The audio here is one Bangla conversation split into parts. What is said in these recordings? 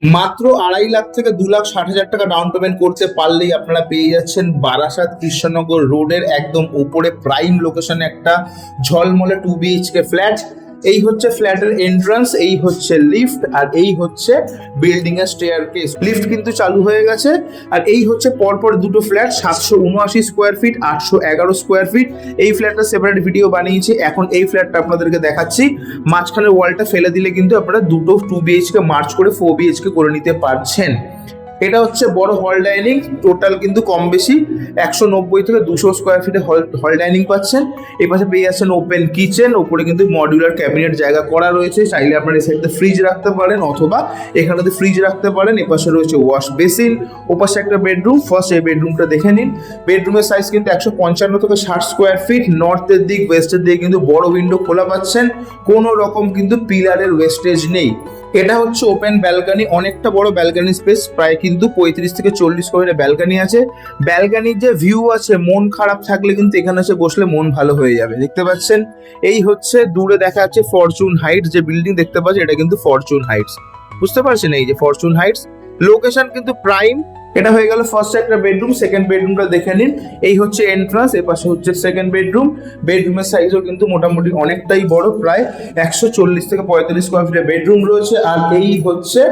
মাত্র 2.5 লাখ থেকে 2,60,000 টাকা ডাউন পেমেন্ট করতে পারলেই আপনারা পেয়ে যাচ্ছেন বারাসাত কৃষ্ণনগর রোডের একদম উপরে প্রাইম লোকেশনে একটা ঝলমলে 2 BHK ফ্ল্যাট। এই হচ্ছে ফ্ল্যাটের এন্ট্রান্স, এই হচ্ছে লিফট, আর এই হচ্ছে বিল্ডিং এর স্টেয়ারকেস। লিফট কিন্তু চালু হয়ে গেছে। আর এই হচ্ছে পরপর দুটো flat, 779 square feet, 811 square feet. এই ফ্ল্যাটটা সেপারেট ভিডিও বানিয়েছি, এখন এই ফ্ল্যাটটা আপনাদেরকে দেখাচ্ছি। মাঝখানের ওয়ালটা ফেলে দিলে কিন্তু আপনারা দুটো 2 BHK মার্চ করে 4 BHK করে নিতে পারছেন। এটা হচ্ছে বড় হল ডাইনিং, টোটাল কিন্তু কম বেশি 190 থেকে 200 স্কোয়ার ফিটে হল ডাইনিং পাচ্ছেন। এই পাশে পেয়ে যাচ্ছেন ওপেন কিচেন, ওপরে কিন্তু মডিউলার ক্যাবিনেট জায়গা করা রয়েছে। চাইলে আপনারা এই সাইডে ফ্রিজ রাখতে পারেন অথবা এখানেতে ফ্রিজ রাখতে পারেন। এপাশে রয়েছে ওয়াশ বেসিন, ওপাশে একটা বেডরুম। ফার্স্ট এই বেডরুমটা দেখে নিন। বেডরুমের সাইজ কিন্তু 155 থেকে 60 স্কোয়ার ফিট। নর্থের দিক ওয়েস্টের দিকে কিন্তু বড় উইন্ডো খোলা পাচ্ছেন, কোনো রকম কিন্তু পিলারের ওয়েস্টেজ নেই। এটা হচ্ছে ওপেন ব্যালকানি, অনেকটা বড় ব্যালকানি স্পেস, প্রায় কিন্তু 35 থেকে 40 স্কোয়ার ব্যালকানি আছে। ব্যালকানির যে ভিউ আছে, মন খারাপ থাকলে কিন্তু এখানে এসে বসলে মন ভালো হয়ে যাবে। দেখতে পাচ্ছেন এই হচ্ছে দূরে দেখা যাচ্ছে ফরচুন হাইটস, যে বিল্ডিং দেখতে পাচ্ছেন এটা কিন্তু ফরচুন হাইটস, বুঝতে পারছেন? এই যে ফরচুন হাইটস, লোকেশন কিন্তু প্রাইম। এটা হয়ে গেল ফার্স্ট একটা বেডরুম। সেকেন্ড বেডরুমটা দেখে নিন। এই হচ্ছে এন্ট্রান্স, এর পাশে হচ্ছে সেকেন্ড বেডরুম। বেডরুমের সাইজও কিন্তু মোটামুটি অনেকটাই বড়, প্রায় 140 থেকে 45 স্কোয়ার ফিটের বেডরুম রয়েছে। আর এই হচ্ছে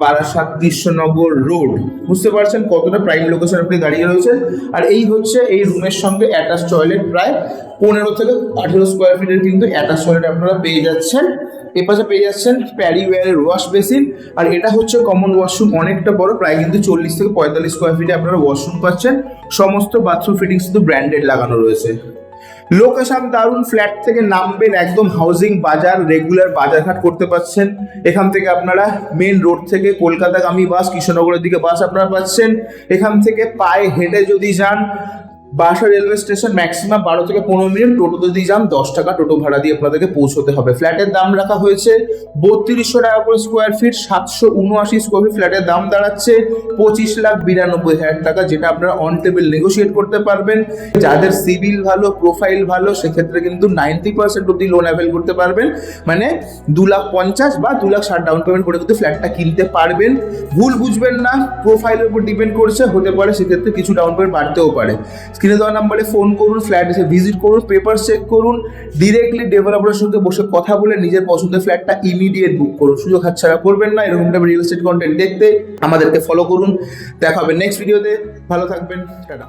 বারাসাত কৃষ্ণনগর রোড, বুঝতে পারছেন কতটা প্রাইম লোকেশন আপনি দাঁড়িয়ে রয়েছেন। আর এই হচ্ছে এই রুমের সঙ্গে অ্যাটাচ টয়লেট, প্রায় 15 থেকে 18 স্কোয়ার ফিটের কিন্তু অ্যাটাচ টয়লেট আপনারা পেয়ে যাচ্ছেন। এপাশে পেয়ে যাচ্ছেন প্যারিওয়্যারের ওয়াশ বেসিন। আর এটা হচ্ছে কমন ওয়াশরুম, অনেকটা বড়, প্রায় কিন্তু 40 থেকে 45 স্কোয়ার ফিটে আপনারা ওয়াশরুম পাচ্ছেন। সমস্ত বাথরুম ফিটিংস কিন্তু ব্র্যান্ডেড লাগানো রয়েছে। লোকেশন দারুণ, ফ্ল্যাট থেকে নামবেন একদম হাউজিং বাজার, রেগুলার বাজারঘাট করতে পারছেন। এখান থেকে আপনারা মেন রোড থেকে কলকাতাগামী বাস, কৃষ্ণনগরের দিকে বাস আপনারা পাচ্ছেন। এখান থেকে পায়ে হেঁটে যদি যান বাসা রেলওয়ে স্টেশন ম্যাক্সিমাম 12 থেকে 15 মিনিট, টোটো যদি যান 10 টাকা টোটো ভাড়া দিয়ে আপনাদেরকে পৌঁছতে হবে। ফ্ল্যাটের দাম রাখা হয়েছে 3200 টাকা করে স্কোয়ার ফিট। 779 স্কোয়ার ফিট ফ্ল্যাটের দাম দাঁড়াচ্ছে 25,92,000 টাকা, যেটা আপনারা অন টেবিল নেগোশিয়েট করতে পারবেন। যাদের সিভিল ভালো, প্রোফাইল ভালো, সেক্ষেত্রে কিন্তু 90% অব্দি লোন অ্যাভেল করতে পারবেন, মানে 2,50,000 বা 2,60,000 ডাউন পেমেন্ট করে কিন্তু ফ্ল্যাটটা কিনতে পারবেন। ভুল বুঝবেন না, প্রোফাইলের উপর ডিপেন্ড করছে, হতে পারে সেক্ষেত্রে কিছু ডাউন পেমেন্ট বাড়তেও পারে। স্ক্রিনে দেওয়া নাম্বারে ফোন করুন, ফ্ল্যাট এসে ভিজিট করুন, পেপার চেক করুন, ডিরেক্টলি ডেভেলপারের সঙ্গে বসে কথা বলে নিজের পছন্দের ফ্ল্যাটটা ইমিডিয়েট বুক করুন। সুযোগ হাতছাড়া করবেন না। এরকম টাইপের রিয়েল এস্টেট কন্টেন্ট দেখতে আমাদেরকে ফলো করুন। দেখা হবে নেক্সট ভিডিওতে। ভালো থাকবেন, টাটা।